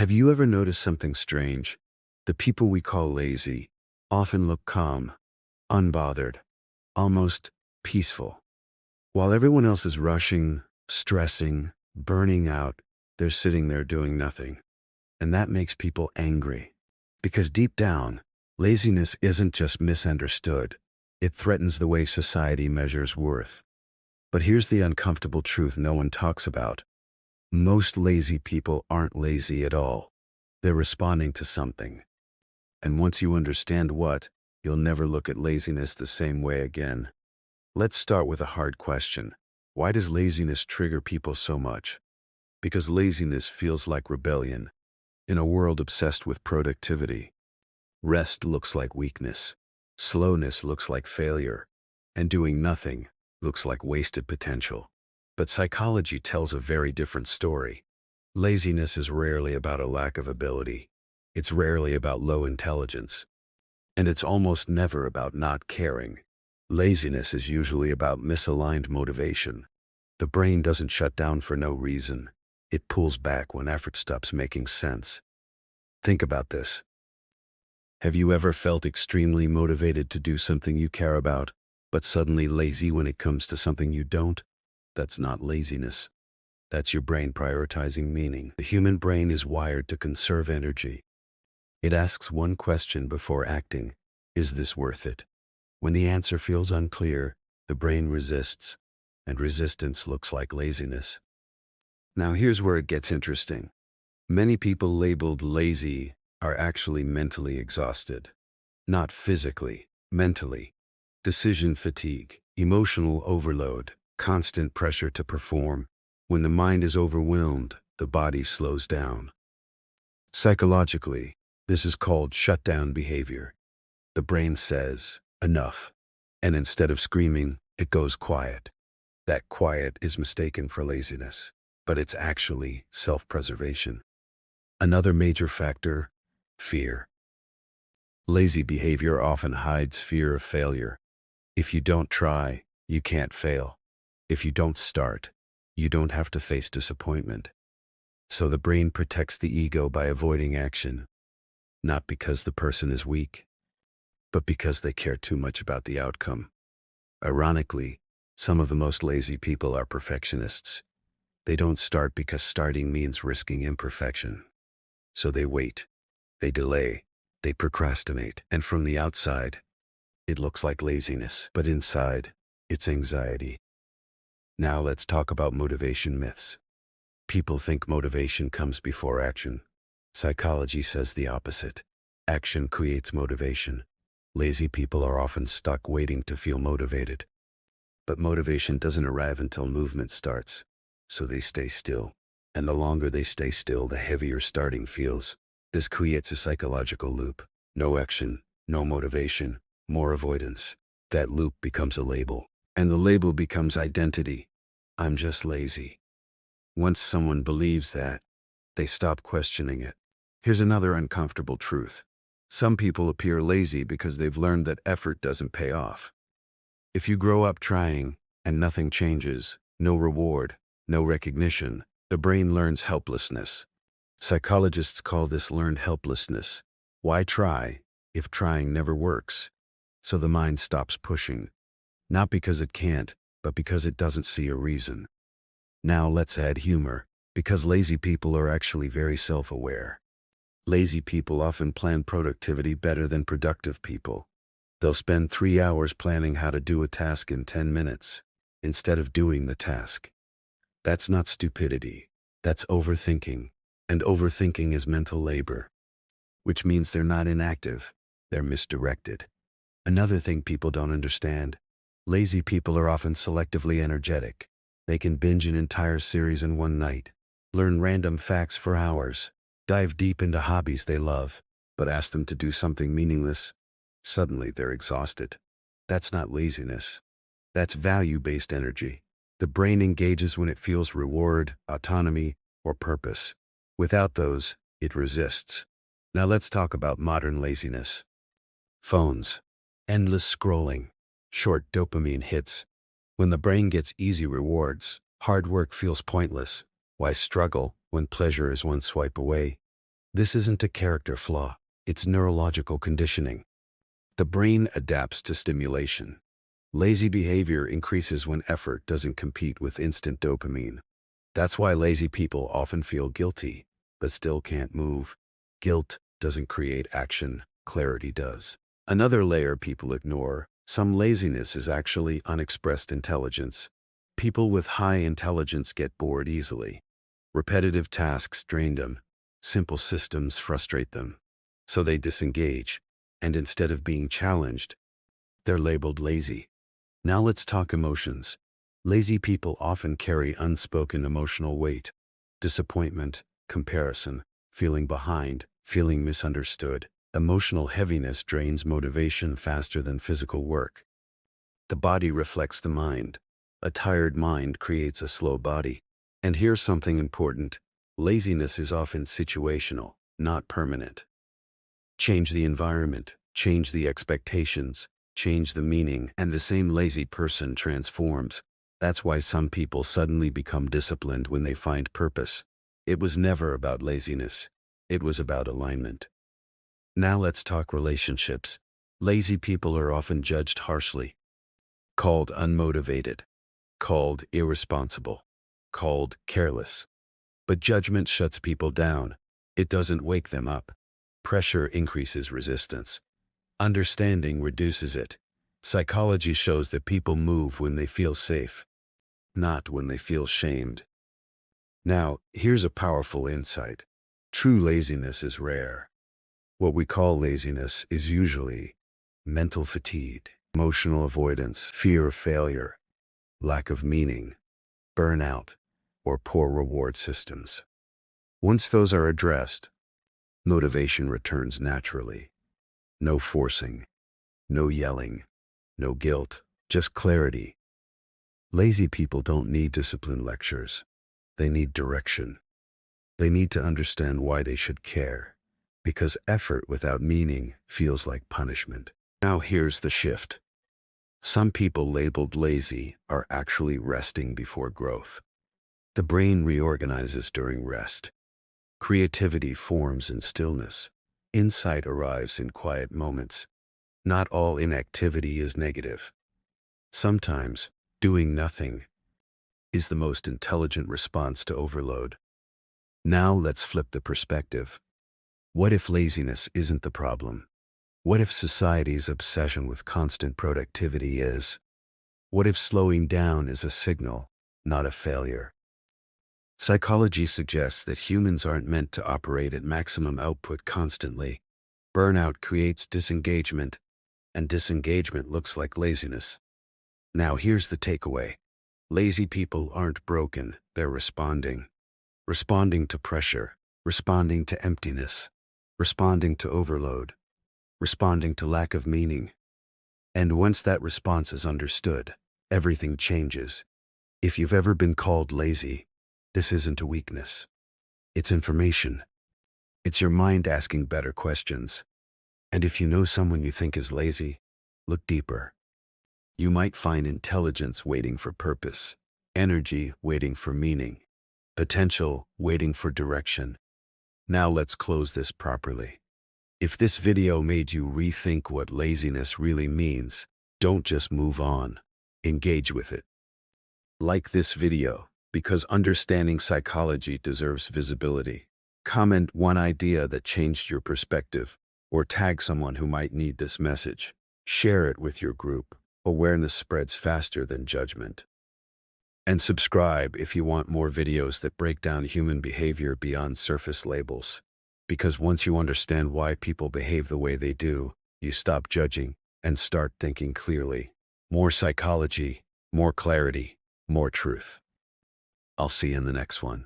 Have you ever noticed something strange? The people we call lazy often look calm, unbothered, almost peaceful. While everyone else is rushing, stressing, burning out, they're sitting there doing nothing. And that makes people angry. Because deep down, laziness isn't just misunderstood. It threatens the way society measures worth. But here's the uncomfortable truth no one talks about. Most lazy people aren't lazy at all. They're responding to something. And once you understand what, you'll never look at laziness the same way again. Let's start with a hard question. Why does laziness trigger people so much? Because laziness feels like rebellion. In a world obsessed with productivity, rest looks like weakness, slowness looks like failure, and doing nothing looks like wasted potential. But psychology tells a very different story. Laziness is rarely about a lack of ability. It's rarely about low intelligence. And it's almost never about not caring. Laziness is usually about misaligned motivation. The brain doesn't shut down for no reason. It pulls back when effort stops making sense. Think about this. Have you ever felt extremely motivated to do something you care about, but suddenly lazy when it comes to something you don't? That's not laziness. That's your brain prioritizing meaning. The human brain is wired to conserve energy. It asks one question before acting. Is this worth it? When the answer feels unclear, the brain resists, and resistance looks like laziness. Now here's where it gets interesting. Many people labeled lazy are actually mentally exhausted. Not physically, mentally. Decision fatigue, emotional overload, constant pressure to perform. When the mind is overwhelmed, the body slows down. Psychologically, this is called shutdown behavior. The brain says, enough. And instead of screaming, it goes quiet. That quiet is mistaken for laziness, but it's actually self-preservation. Another major factor, fear. Lazy behavior often hides fear of failure. If you don't try, you can't fail. If you don't start, you don't have to face disappointment. So the brain protects the ego by avoiding action, not because the person is weak, but because they care too much about the outcome. Ironically, some of the most lazy people are perfectionists. They don't start because starting means risking imperfection. So they wait, they delay, they procrastinate, and from the outside, it looks like laziness, but inside, it's anxiety. Now let's talk about motivation myths. People think motivation comes before action. Psychology says the opposite. Action creates motivation. Lazy people are often stuck waiting to feel motivated. But motivation doesn't arrive until movement starts, so they stay still. And the longer they stay still, the heavier starting feels. This creates a psychological loop. No action, no motivation, more avoidance. That loop becomes a label. And the label becomes identity. I'm just lazy. Once someone believes that, they stop questioning it. Here's another uncomfortable truth. Some people appear lazy because they've learned that effort doesn't pay off. If you grow up trying and nothing changes, no reward, no recognition, the brain learns helplessness. Psychologists call this learned helplessness. Why try if trying never works? So the mind stops pushing. Not because it can't, but because it doesn't see a reason. Now let's add humor, because lazy people are actually very self-aware. Lazy people often plan productivity better than productive people. They'll spend 3 hours planning how to do a task in 10 minutes, instead of doing the task. That's not stupidity. That's overthinking. And overthinking is mental labor. Which means they're not inactive. They're misdirected. Another thing people don't understand. Lazy people are often selectively energetic. They can binge an entire series in one night, learn random facts for hours, dive deep into hobbies they love, but ask them to do something meaningless. Suddenly they're exhausted. That's not laziness. That's value-based energy. The brain engages when it feels reward, autonomy, or purpose. Without those, it resists. Now let's talk about modern laziness. Phones. Endless scrolling. Short dopamine hits. When the brain gets easy rewards, hard work feels pointless. Why struggle when pleasure is one swipe away? This isn't a character flaw, it's neurological conditioning. The brain adapts to stimulation. Lazy behavior increases when effort doesn't compete with instant dopamine. That's why lazy people often feel guilty, but still can't move. Guilt doesn't create action, clarity does. Another layer people ignore: some laziness is actually unexpressed intelligence. People with high intelligence get bored easily. Repetitive tasks drain them. Simple systems frustrate them. So they disengage, and instead of being challenged, they're labeled lazy. Now let's talk emotions. Lazy people often carry unspoken emotional weight: disappointment, comparison, feeling behind, feeling misunderstood. Emotional heaviness drains motivation faster than physical work. The body reflects the mind. A tired mind creates a slow body. And here's something important: laziness is often situational, not permanent. Change the environment, change the expectations, change the meaning, and the same lazy person transforms. That's why some people suddenly become disciplined when they find purpose. It was never about laziness. It was about alignment. Now let's talk relationships. Lazy people are often judged harshly, called unmotivated, called irresponsible, called careless. But judgment shuts people down. It doesn't wake them up. Pressure increases resistance. Understanding reduces it. Psychology shows that people move when they feel safe, not when they feel shamed. Now, here's a powerful insight. True laziness is rare. What we call laziness is usually mental fatigue, emotional avoidance, fear of failure, lack of meaning, burnout, or poor reward systems. Once those are addressed, motivation returns naturally. No forcing, no yelling, no guilt, just clarity. Lazy people don't need discipline lectures. They need direction. They need to understand why they should care, because effort without meaning feels like punishment. Now here's the shift. Some people labeled lazy are actually resting before growth. The brain reorganizes during rest. Creativity forms in stillness. Insight arrives in quiet moments. Not all inactivity is negative. Sometimes, doing nothing is the most intelligent response to overload. Now let's flip the perspective. What if laziness isn't the problem? What if society's obsession with constant productivity is? What if slowing down is a signal, not a failure? Psychology suggests that humans aren't meant to operate at maximum output constantly. Burnout creates disengagement, and disengagement looks like laziness. Now here's the takeaway. Lazy people aren't broken, they're responding. Responding to pressure, responding to emptiness, responding to overload, responding to lack of meaning. And once that response is understood, everything changes. If you've ever been called lazy, this isn't a weakness. It's information. It's your mind asking better questions. And if you know someone you think is lazy, look deeper. You might find intelligence waiting for purpose, energy waiting for meaning, potential waiting for direction. Now let's close this properly. If this video made you rethink what laziness really means, don't just move on. Engage with it. Like this video, because understanding psychology deserves visibility. Comment one idea that changed your perspective, or tag someone who might need this message. Share it with your group. Awareness spreads faster than judgment. And subscribe if you want more videos that break down human behavior beyond surface labels. Because once you understand why people behave the way they do, you stop judging and start thinking clearly. More psychology, more clarity, more truth. I'll see you in the next one.